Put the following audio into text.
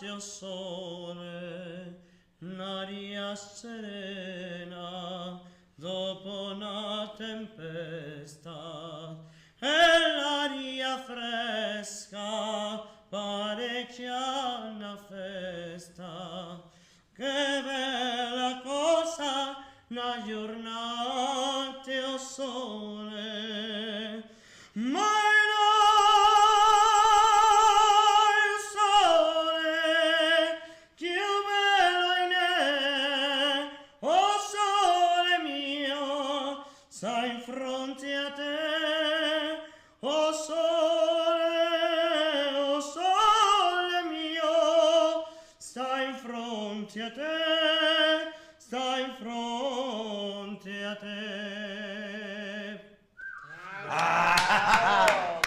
giornate, o sole, un'aria serena dopo una tempesta, e l'aria fresca pare che ha una festa. Che bella cosa una giornata, o sole, ma il sole più bello in è, o sole mio, sta in fronte a te, o sole mio, sta in fronte a te.